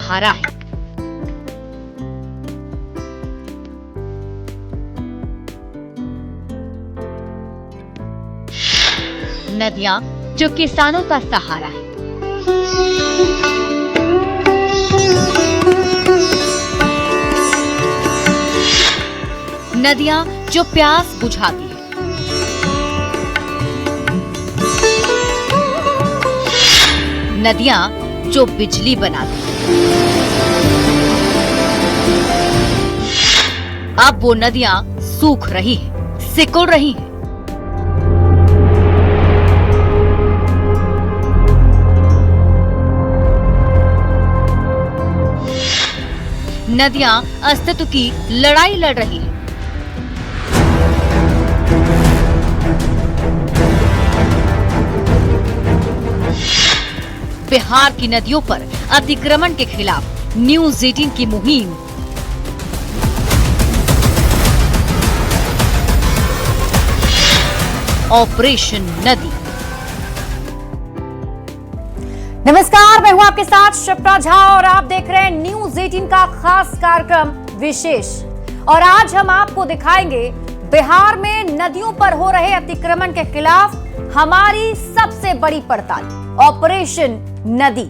सहारा है। नदियां जो किसानों का सहारा है। नदियां जो प्यास बुझाती है। नदियां जो बिजली बनाती है। अब वो नदियां सूख रही हैं, सिकुड़ रही हैं। नदियां अस्तित्व की लड़ाई लड़ रही हैं। बिहार की नदियों पर अतिक्रमण के खिलाफ न्यूज 18 की मुहिम। ऑपरेशन नदी। नमस्कार, मैं हूं आपके साथ शिप्रा झा और आप देख रहे हैं न्यूज 18 का खास कार्यक्रम विशेष। और आज हम आपको दिखाएंगे बिहार में नदियों पर हो रहे अतिक्रमण के खिलाफ हमारी सबसे बड़ी पड़ताल, ऑपरेशन नदी।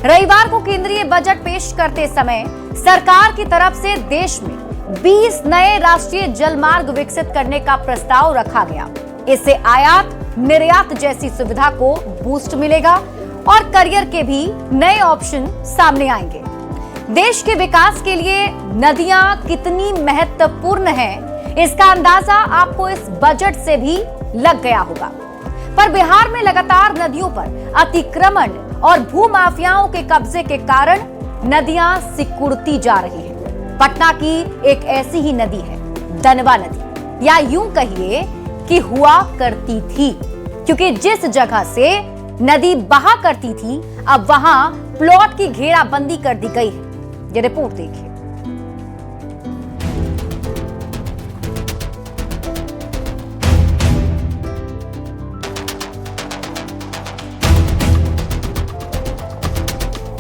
रविवार को केंद्रीय बजट पेश करते समय सरकार की तरफ से देश में 20 नए राष्ट्रीय जलमार्ग विकसित करने का प्रस्ताव रखा गया। इससे आयात निर्यात जैसी सुविधा को बूस्ट मिलेगा और करियर के भी नए ऑप्शन सामने आएंगे। देश के विकास के लिए नदियां कितनी महत्वपूर्ण हैं, इसका अंदाजा आपको इस बजट से भी लग गया होगा। पर बिहार में लगातार नदियों पर अतिक्रमण और भूमाफियाओं के कब्जे के कारण नदियां सिकुड़ती जा रही हैं। पटना की एक ऐसी ही नदी है दनवा नदी, या यूं कहिए कि हुआ करती थी, क्योंकि जिस जगह से नदी बहा करती थी अब वहां प्लॉट की घेराबंदी कर दी गई है। ये रिपोर्ट देखिए।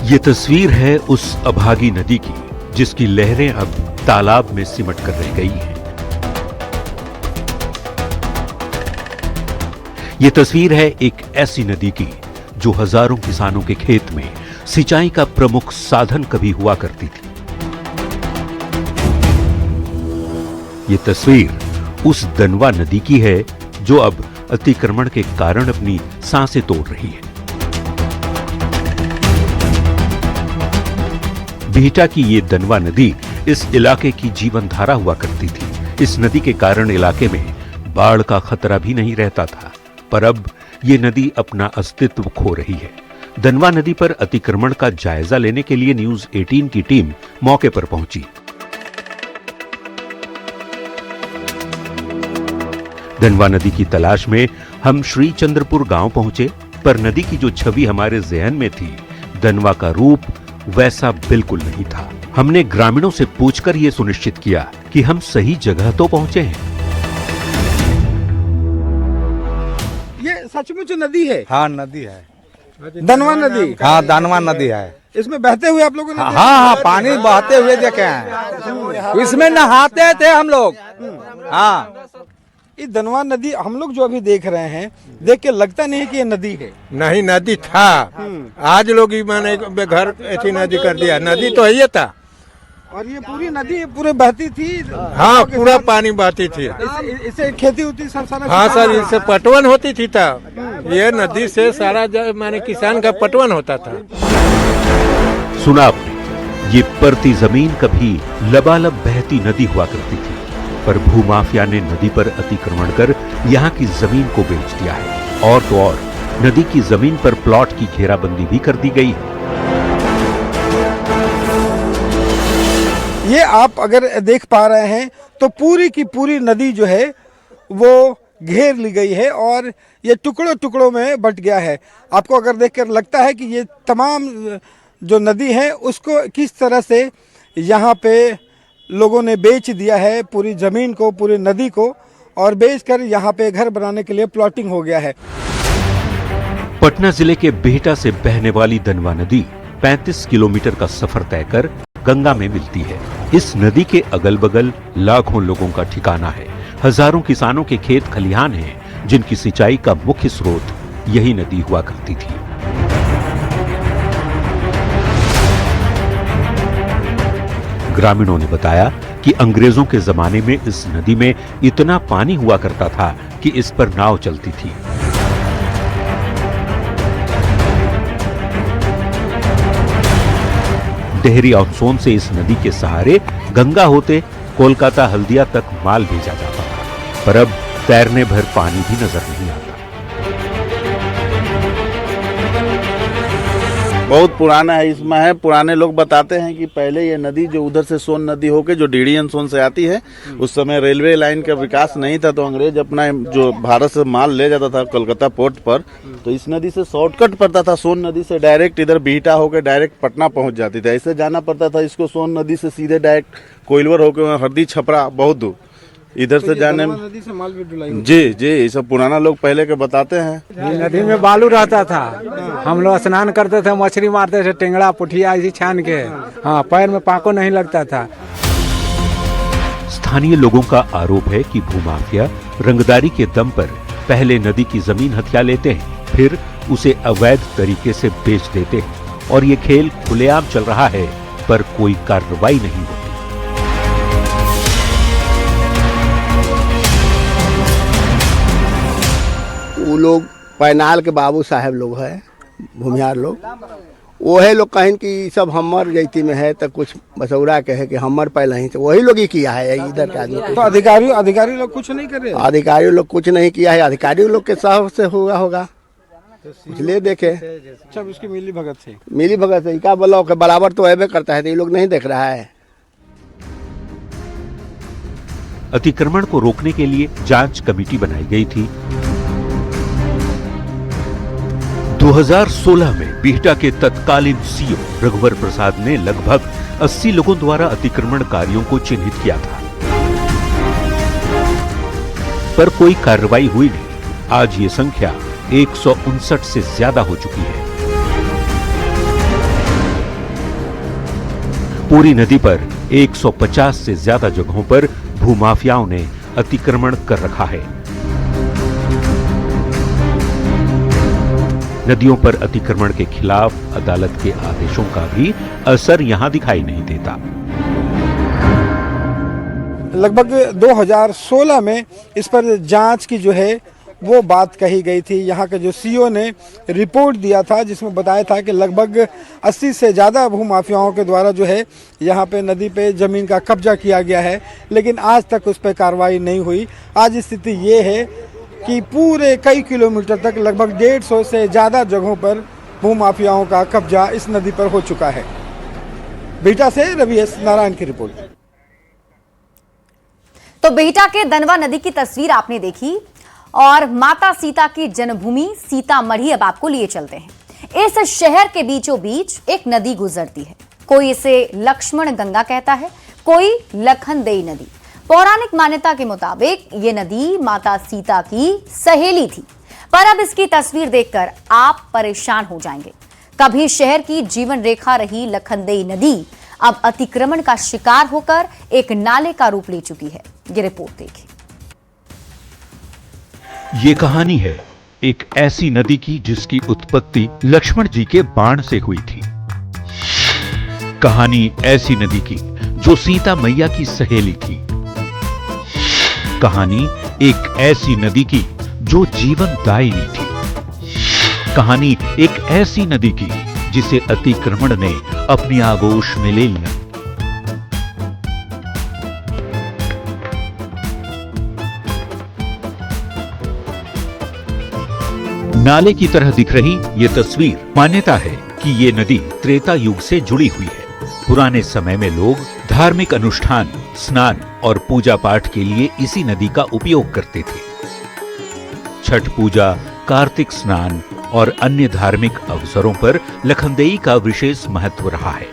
ये तस्वीर है उस अभागी नदी की जिसकी लहरें अब तालाब में सिमट कर रह गई हैं। ये तस्वीर है एक ऐसी नदी की जो हजारों किसानों के खेत में सिंचाई का प्रमुख साधन कभी हुआ करती थी। ये तस्वीर उस दनवा नदी की है जो अब अतिक्रमण के कारण अपनी सांसें तोड़ रही है। बिहटा की ये दनवा नदी इस इलाके की जीवन धारा हुआ करती थी। इस नदी के कारण इलाके में बाढ़ का खतरा भी नहीं रहता था, पर अब ये नदी अपना अस्तित्व खो रही है। दनवा नदी पर अतिक्रमण का जायजा लेने के लिए न्यूज 18 की टीम मौके पर पहुंची। दनवा नदी की तलाश में हम श्री चंद्रपुर गांव पहुंचे, पर नदी की जो छवि हमारे जहन में थी, दनवा का रूप वैसा बिल्कुल नहीं था। हमने ग्रामीणों से पूछकर यह सुनिश्चित किया कि हम सही जगह तो पहुंचे हैं। ये सचमुच नदी है? हाँ, नदी है। दनवा नदी? हाँ, दनवा नदी है। इसमें बहते हुए आप लोगों ने? हाँ, पानी बहते हुए देखे हैं। इसमें नहाते थे हम लोग। हाँ, ये दनवा नदी हम लोग जो अभी देख रहे हैं, देख के लगता नहीं है कि ये नदी है। नहीं, नदी था। आज लोग मैंने घर ऐसी नदी कर दिया। नदी तो है था। और ये पूरी नदी पूरे बहती थी? हाँ, पूरा पानी बहती थी। इससे खेती होती सब सारा? हाँ सर, इससे पटवन होती थी था। ये नदी से सारा माने किसान का पटवन होता था। सुना आपने, ये परती जमीन कभी लबालब बहती नदी हुआ करती थी, पर भूमाफिया ने नदी पर अतिक्रमण कर यहाँ की जमीन को बेच दिया है। और तो और नदी की जमीन पर प्लॉट की घेराबंदी भी कर दी गई है। ये आप अगर देख पा रहे हैं तो पूरी की पूरी नदी जो है वो घेर ली गई है और ये टुकड़ों टुकड़ों में बट गया है। आपको अगर देखकर लगता है कि ये तमाम जो नदी है उसको किस तरह से यहाँ पे लोगों ने बेच दिया है, पूरी जमीन को, पूरी नदी को, और बेचकर यहाँ पे घर बनाने के लिए प्लॉटिंग हो गया है। पटना जिले के बिहटा से बहने वाली दनवा नदी 35 किलोमीटर का सफर तय कर गंगा में मिलती है। इस नदी के अगल बगल लाखों लोगों का ठिकाना है। हजारों किसानों के खेत खलिहान हैं, जिनकी सिंचाई का मुख्य स्रोत यही नदी हुआ करती थी। ग्रामीणों ने बताया कि अंग्रेजों के जमाने में इस नदी में इतना पानी हुआ करता था कि इस पर नाव चलती थी। डेहरी ऑन सोन से इस नदी के सहारे गंगा होते कोलकाता हल्दिया तक माल भेजा जाता था, पर अब तैरने भर पानी भी नजर नहीं आता। बहुत पुराना है, इसमें है। पुराने लोग बताते हैं कि पहले ये नदी जो उधर से सोन नदी होके जो डीडीएन सोन से आती है, उस समय रेलवे लाइन का विकास नहीं था, तो अंग्रेज अपना जो भारत से माल ले जाता था कोलकाता पोर्ट पर, तो इस नदी से शॉर्टकट पड़ता था। सोन नदी से डायरेक्ट इधर बिहटा होकर डायरेक्ट पटना पहुंच जाती थी। ऐसे जाना पड़ता था। इसको सोन नदी से सीधे डायरेक्ट कोइलवर होकर हरदी छपरा बहुत दूर इधर से जाने में नदी से माल भी ढुलाई। जी ये सब पुराना लोग पहले के बताते हैं। नदी में बालू रहता था, हम लोग स्नान करते थे, मछली मारते थे, टेंगड़ा पुठिया ऐसी छान के। हाँ, पैर में पाको नहीं लगता था। स्थानीय लोगों का आरोप है कि भूमाफिया रंगदारी के दम पर पहले नदी की जमीन हथिया लेते हैं, फिर उसे अवैध तरीके से बेच देते हैं, और ये खेल खुलेआम चल रहा है, पर कोई कार्रवाई नहीं होती। वो लोग पैनाल के बाबू साहब लोग है, भूमिहार लोग, वो है लोग कहें कि सब हमर जैती में है, तो कुछ बसौरा के है कि हमर पहले ही से वही लोग ही किया है। इधर के आदमी तो अधिकारी लोग कुछ नहीं कर रहे। अधिकारी लोग कुछ नहीं किया है, अधिकारी लोग के साहब से हुआ होगा, कुछ ले देखे। अच्छा, उसकी मिली भगत से क्या बोला के बराबर तो ऐबे करता है, तो ये लोग नहीं देख रहा है। अतिक्रमण को रोकने के लिए जांच कमेटी बनाई गई थी। 2016 में बिहटा के तत्कालीन सीओ रघुवर प्रसाद ने लगभग 80 लोगों द्वारा अतिक्रमणकारियों को चिन्हित किया था, पर कोई कार्रवाई हुई नहीं। आज ये संख्या 159 से ज्यादा हो चुकी है। पूरी नदी पर 150 से ज्यादा जगहों पर भूमाफियाओं ने अतिक्रमण कर रखा है। नदियों पर अतिक्रमण के खिलाफ अदालत के आदेशों का भी असर यहां दिखाई नहीं देता। लगभग 2016 में इस पर जांच की जो है वो बात कही गई थी। यहाँ के जो सीओ ने रिपोर्ट दिया था, जिसमें बताया था कि लगभग 80 से ज़्यादा भूमाफियाओं के द्वारा जो है यहाँ पे नदी पे ज़मीन का कब्जा किया गया है, लेकिन आज तक उस पर कार्रवाई नहीं हुई। आज स्थिति ये है कि पूरे कई किलोमीटर तक लगभग 150 से ज़्यादा जगहों पर भूमाफियाओं का कब्जा इस नदी पर हो चुका है। बिहटा से रवि एस नारायण की रिपोर्ट। तो बिहटा के दनवा नदी की तस्वीर आपने देखी, और माता सीता की जन्मभूमि सीतामढ़ी अब आपको लिए चलते हैं। इस शहर के बीचों बीच एक नदी गुजरती है। कोई इसे लक्ष्मण गंगा कहता है, कोई लखनदेई नदी। पौराणिक मान्यता के मुताबिक ये नदी माता सीता की सहेली थी, पर अब इसकी तस्वीर देखकर आप परेशान हो जाएंगे। कभी शहर की जीवन रेखा रही लखनदेई नदी अब अतिक्रमण का शिकार होकर एक नाले का रूप ले चुकी है। ये रिपोर्ट देखिए। ये कहानी है एक ऐसी नदी की जिसकी उत्पत्ति लक्ष्मण जी के बाण से हुई थी। कहानी ऐसी नदी की जो सीता मैया की सहेली थी। कहानी एक ऐसी नदी की जो जीवनदायिनी थी। कहानी एक ऐसी नदी की जिसे अतिक्रमण ने अपनी आगोश में ले लिया। नाले की तरह दिख रही ये तस्वीर, मान्यता है कि ये नदी त्रेता युग से जुड़ी हुई है। पुराने समय में लोग धार्मिक अनुष्ठान, स्नान और पूजा पाठ के लिए इसी नदी का उपयोग करते थे। छठ पूजा, कार्तिक स्नान और अन्य धार्मिक अवसरों पर लखनदेई का विशेष महत्व रहा है।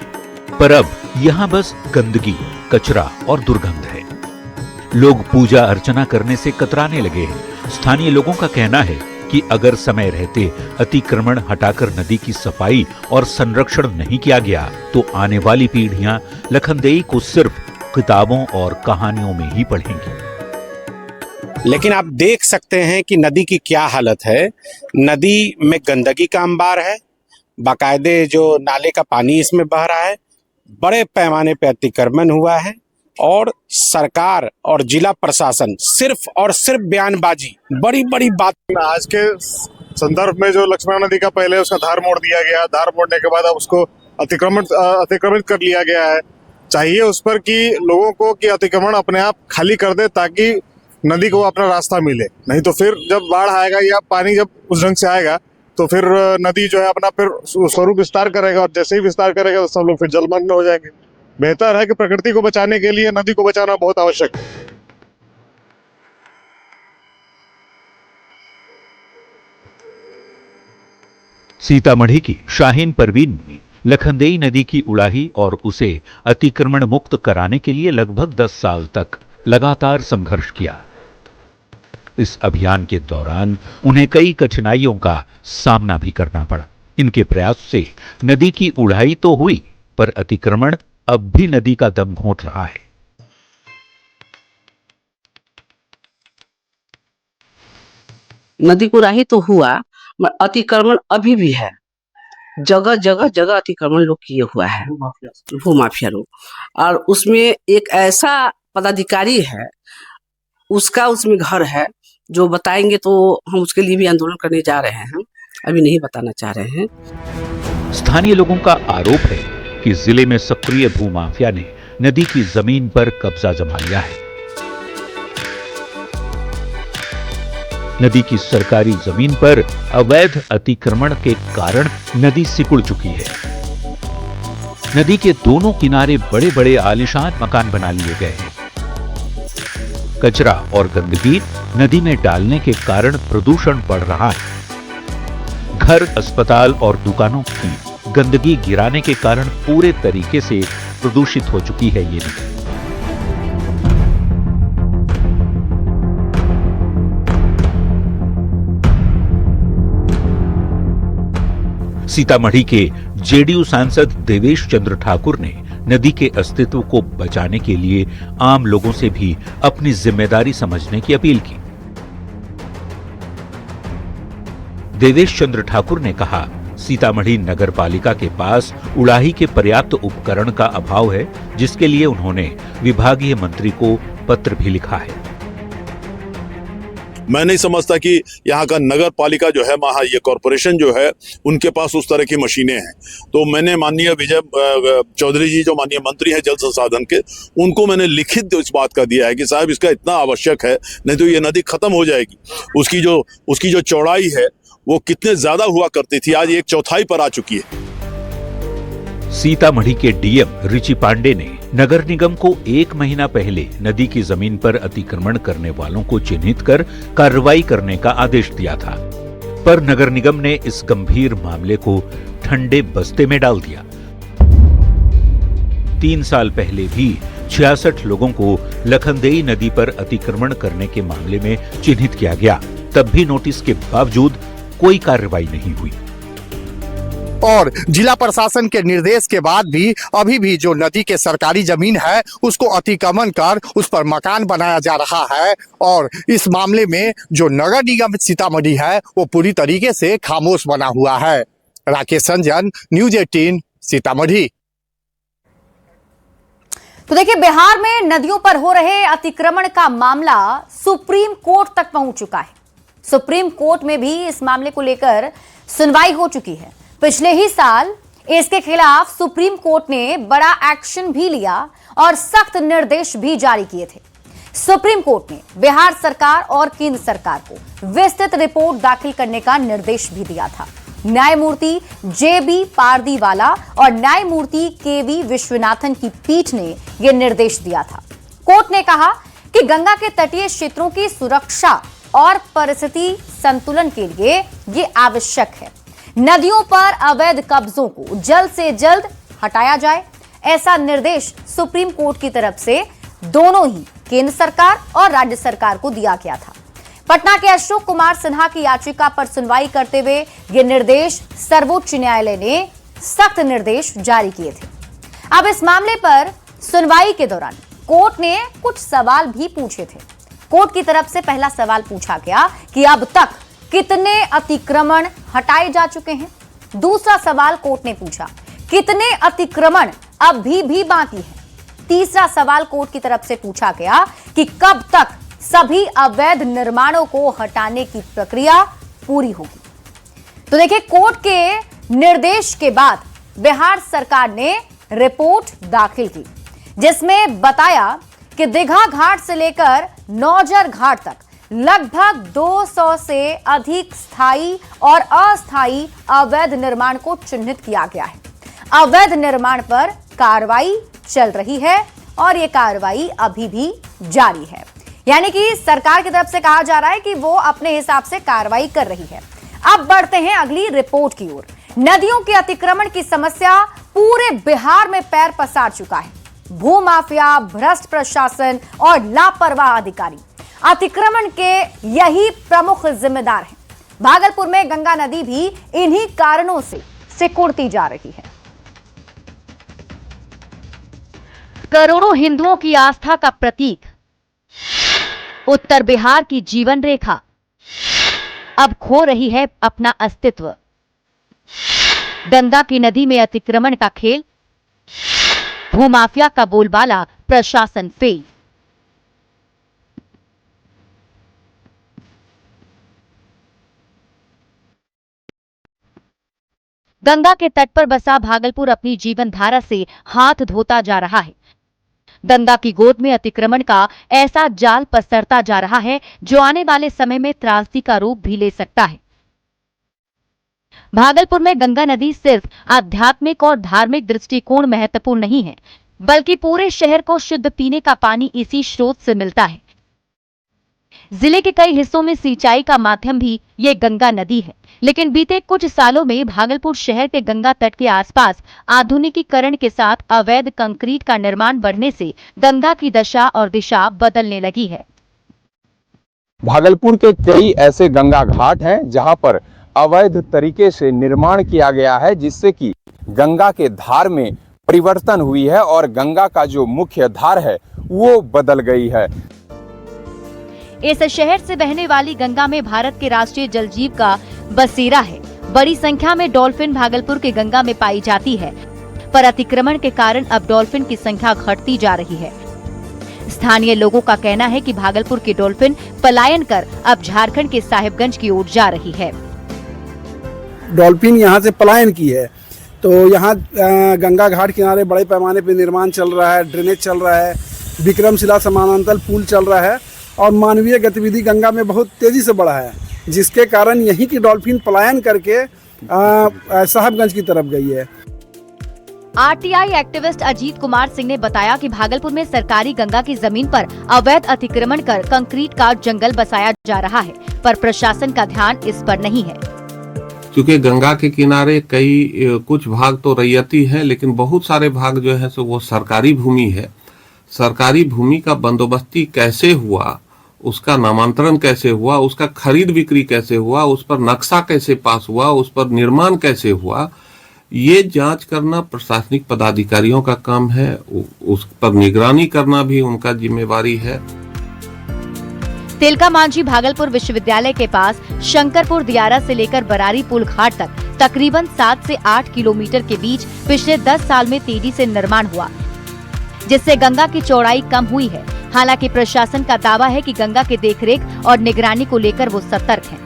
पर अब यहाँ बस गंदगी, कचरा और दुर्गंध है। लोग पूजा अर्चना करने से कतराने लगे हैं। स्थानीय लोगों का कहना है कि कि अगर समय रहते अतिक्रमण हटाकर नदी की सफाई और संरक्षण नहीं किया गया तो आने वाली पीढ़ियां लखनदेई को सिर्फ किताबों और कहानियों में ही पढ़ेंगी। लेकिन आप देख सकते हैं कि नदी की क्या हालत है। नदी में गंदगी का अंबार है, बाकायदे जो नाले का पानी इसमें बह रहा है, बड़े पैमाने पर अतिक्रमण हुआ है और सरकार और जिला प्रशासन सिर्फ और सिर्फ बयानबाजी, बड़ी बड़ी बात। आज के संदर्भ में जो लक्ष्मण नदी का पहले उसका धार मोड़ दिया गया, धार मोड़ने के बाद अब उसको अतिक्रमित कर लिया गया है। चाहिए उस पर कि लोगों को कि अतिक्रमण अपने आप खाली कर दे ताकि नदी को अपना रास्ता मिले, नहीं तो फिर जब बाढ़ आएगा या पानी जब उस ढंग से आएगा तो फिर नदी जो है अपना फिर स्वरूप विस्तार करेगा और जैसे ही विस्तार करेगा तो सब लोग फिर जलमग्न हो जाएंगे। बेहतर है कि प्रकृति को बचाने के लिए नदी को बचाना बहुत आवश्यक है। सीतामढ़ी की शाहीन परवीन ने लखनदेई नदी की उड़ाही और उसे अतिक्रमण मुक्त कराने के लिए लगभग 10 साल तक लगातार संघर्ष किया। इस अभियान के दौरान उन्हें कई कठिनाइयों का सामना भी करना पड़ा। इनके प्रयास से नदी की उड़ाही तो हुई, पर अतिक्रमण अब भी नदी का दम घोंट रहा है। नदी को उड़ाही तो हुआ, अतिक्रमण अभी भी है। जगह जगह अतिक्रमण लोग किए हुआ है, भूमाफिया लोग। और उसमें एक ऐसा पदाधिकारी है, उसका उसमें घर है, जो बताएंगे तो हम उसके लिए भी आंदोलन करने जा रहे हैं। अभी नहीं बताना चाह रहे हैं। स्थानीय लोगों का आरोप है कि जिले में सक्रिय भूमाफिया ने नदी की जमीन पर कब्जा जमा लिया है। नदी की सरकारी जमीन पर अवैध अतिक्रमण के कारण नदी सिकुड़ चुकी है। नदी के दोनों किनारे बड़े बड़े आलीशान मकान बना लिए गए हैं। कचरा और गंदगी नदी में डालने के कारण प्रदूषण बढ़ रहा है। घर, अस्पताल और दुकानों की गंदगी गिराने के कारण पूरे तरीके से प्रदूषित हो चुकी है ये नदी। सीतामढ़ी के जेडीयू सांसद देवेश चंद्र ठाकुर ने नदी के अस्तित्व को बचाने के लिए आम लोगों से भी अपनी जिम्मेदारी समझने की अपील की। देवेश चंद्र ठाकुर ने कहा, सीतामढ़ी नगर पालिका के पास उड़ाही के पर्याप्त उपकरण का अभाव है, जिसके लिए उन्होंने विभागीय मंत्री को पत्र भी लिखा है। मैं नहीं समझता कि यहाँ का नगर पालिका जो है, ये कॉरपोरेशन जो है, उनके पास उस तरह की मशीनें हैं। तो मैंने माननीय विजय चौधरी जी, जो माननीय मंत्री हैं जल संसाधन के, उनको मैंने लिखित इस बात का दिया है कि साहब इसका इतना आवश्यक है, नहीं तो ये नदी खत्म हो जाएगी। उसकी जो चौड़ाई है वो कितने ज्यादा हुआ करती थी, आज 1/4 पर आ चुकी है। सीतामढ़ी के डीएम रिची पांडे ने नगर निगम को 1 महीना पहले नदी की जमीन पर अतिक्रमण करने वालों को चिन्हित कर कार्रवाई करने का आदेश दिया था, पर नगर निगम ने इस गंभीर मामले को ठंडे बस्ते में डाल दिया। 3 साल पहले भी 66 लोगों को लखनदेई नदी पर अतिक्रमण करने के मामले में चिन्हित किया गया, तब भी नोटिस के बावजूद कोई कार्रवाई नहीं हुई। और जिला प्रशासन के निर्देश के बाद भी अभी भी जो नदी के सरकारी जमीन है उसको अतिक्रमण कर उस पर मकान बनाया जा रहा है। और इस मामले में जो नगर निगम सीतामढ़ी है वो पूरी तरीके से खामोश बना हुआ है। राकेश रंजन, न्यूज़ 18 सीतामढ़ी। तो देखिए, बिहार में नदियों पर हो रहे अतिक्रमण का मामला सुप्रीम कोर्ट तक पहुंच चुका है। सुप्रीम कोर्ट में भी इस मामले को लेकर सुनवाई हो चुकी है। पिछले ही साल इसके खिलाफ सुप्रीम कोर्ट ने बड़ा एक्शन भी लिया और सख्त निर्देश भी जारी किए थे। सुप्रीम कोर्ट ने बिहार सरकार और केंद्र सरकार को विस्तृत रिपोर्ट दाखिल करने का निर्देश भी दिया था। न्यायमूर्ति जेबी पारदीवाला और न्यायमूर्ति केवी विश्वनाथन की पीठ ने यह निर्देश दिया था। कोर्ट ने कहा कि गंगा के तटीय क्षेत्रों की सुरक्षा और परिस्थिति संतुलन के लिए यह आवश्यक है। नदियों पर अवैध कब्जों को जल्द से जल्द हटाया जाए, ऐसा निर्देश सुप्रीम कोर्ट की तरफ से दोनों ही केंद्र सरकार और राज्य सरकार को दिया गया था। पटना के अशोक कुमार सिन्हा की याचिका पर सुनवाई करते हुए ये निर्देश सर्वोच्च न्यायालय ने सख्त निर्देश जारी किए थे। अब इस मामले पर सुनवाई के दौरान कोर्ट ने कुछ सवाल भी पूछे थे। कोर्ट की तरफ से पहला सवाल पूछा गया कि अब तक कितने अतिक्रमण हटाए जा चुके हैं। दूसरा सवाल कोर्ट ने पूछा कितने अतिक्रमण अभी भी बाकी हैं। तीसरा सवाल कोर्ट की तरफ से पूछा गया कि कब तक सभी अवैध निर्माणों को हटाने की प्रक्रिया पूरी होगी। तो देखिए, कोर्ट के निर्देश के बाद बिहार सरकार ने रिपोर्ट दाखिल की, जिसमें बताया कि दीघा घाट से लेकर नौजर घाट तक लगभग 200 से अधिक स्थायी और अस्थायी अवैध निर्माण को चिन्हित किया गया है। अवैध निर्माण पर कार्रवाई चल रही है और यह कार्रवाई अभी भी जारी है। यानी कि सरकार की तरफ से कहा जा रहा है कि वो अपने हिसाब से कार्रवाई कर रही है। अब बढ़ते हैं अगली रिपोर्ट की ओर। नदियों के अतिक्रमण की समस्या पूरे बिहार में पैर पसार चुका है। भूमाफिया, भ्रष्ट प्रशासन और लापरवाह अधिकारी अतिक्रमण के यही प्रमुख जिम्मेदार हैं। भागलपुर में गंगा नदी भी इन्हीं कारणों से सिकुड़ती जा रही है। करोड़ों हिंदुओं की आस्था का प्रतीक उत्तर बिहार की जीवन रेखा अब खो रही है अपना अस्तित्व। गंगा की नदी में अतिक्रमण का खेल, भूमाफिया का बोलबाला, प्रशासन फेल। गंगा के तट पर बसा भागलपुर अपनी जीवन धारा से हाथ धोता जा रहा है। गंगा की गोद में अतिक्रमण का ऐसा जाल पसरता जा रहा है जो आने वाले समय में त्रासदी का रूप भी ले सकता है। भागलपुर में गंगा नदी सिर्फ आध्यात्मिक और धार्मिक दृष्टिकोण महत्वपूर्ण नहीं है, बल्कि पूरे शहर को शुद्ध पीने का पानी इसी स्रोत से मिलता है। जिले के कई हिस्सों में सिंचाई का माध्यम भी ये गंगा नदी है, लेकिन बीते कुछ सालों में भागलपुर शहर के गंगा तट के आसपास आधुनिकीकरण के साथ अवैध कंक्रीट का निर्माण बढ़ने से गंगा की दशा और दिशा बदलने लगी है। भागलपुर के कई ऐसे गंगा घाट हैं जहां पर अवैध तरीके से निर्माण किया गया है, जिससे कि गंगा के धार में परिवर्तन हुई है और गंगा का जो मुख्य धार है वो बदल गई है। इस शहर से बहने वाली गंगा में भारत के राष्ट्रीय जल जीव का बसेरा है। बड़ी संख्या में डॉल्फिन भागलपुर के गंगा में पाई जाती है, पर अतिक्रमण के कारण अब डॉल्फिन की संख्या घटती जा रही है। स्थानीय लोगों का कहना है कि भागलपुर की डॉल्फिन पलायन कर अब झारखंड के साहिबगंज की ओर जा रही है। डॉल्फिन यहाँ से पलायन की है, तो यहाँ गंगा घाट किनारे बड़े पैमाने पर निर्माण चल रहा है, ड्रेनेज चल रहा है, विक्रमशिला समानांतर पुल चल रहा है और मानवीय गतिविधि गंगा में बहुत तेजी से बढ़ा है, जिसके कारण यहीं की डॉल्फिन पलायन करके साहिबगंज की तरफ गई है। आरटीआई एक्टिविस्ट अजीत कुमार सिंह ने बताया कि भागलपुर में सरकारी गंगा की जमीन पर अवैध अतिक्रमण कर कंक्रीट का जंगल बसाया जा रहा है, पर प्रशासन का ध्यान इस पर नहीं है। क्योंकि गंगा के किनारे कुछ भाग तो रैयती है, लेकिन बहुत सारे भाग जो है सो वो सरकारी भूमि है। सरकारी भूमि का बंदोबस्ती कैसे हुआ, उसका नामांतरण कैसे हुआ, उसका खरीद बिक्री कैसे हुआ, उस पर नक्शा कैसे पास हुआ, उस पर निर्माण कैसे हुआ, ये जांच करना प्रशासनिक पदाधिकारियों का काम है। उस पर निगरानी करना भी उनका जिम्मेवारी है। तिलका मांझी भागलपुर विश्वविद्यालय के पास शंकरपुर दियारा से लेकर बरारी पुल घाट तक तकरीबन 7 से 8 किलोमीटर के बीच पिछले 10 साल में तेजी से निर्माण हुआ, जिससे गंगा की चौड़ाई कम हुई है। हालांकि प्रशासन का दावा है कि गंगा के देखरेख और निगरानी को लेकर वो सतर्क हैं।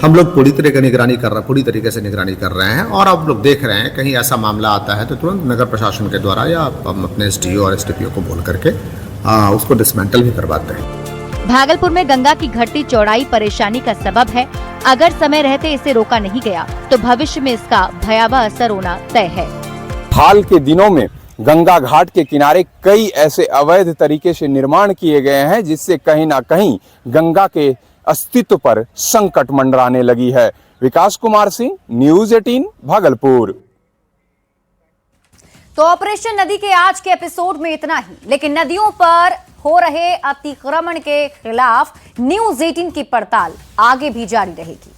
हम लोग पूरी तरीके से निगरानी कर रहे हैं और अब लोग देख रहे हैं कहीं ऐसा मामला आता है तो तुरंत नगर प्रशासन के द्वारा या हम अपने एसडीओ और एसडीपीओ को बोल करके उसको डिसमेंटल भी करवाते हैं। भागलपुर में गंगा की घटती चौड़ाई परेशानी का सबब है। अगर समय रहते इसे रोका नहीं गया तो भविष्य में इसका भयावह असर होना तय है। हाल के दिनों में गंगा घाट के किनारे कई ऐसे अवैध तरीके से निर्माण किए गए हैं, जिससे कहीं ना कहीं गंगा के अस्तित्व पर संकट मंडराने लगी है। विकास कुमार सिंह, न्यूज़ 18 भागलपुर। तो ऑपरेशन नदी के आज के एपिसोड में इतना ही, लेकिन नदियों पर हो रहे अतिक्रमण के खिलाफ न्यूज़ 18 की पड़ताल आगे भी जारी रहेगी।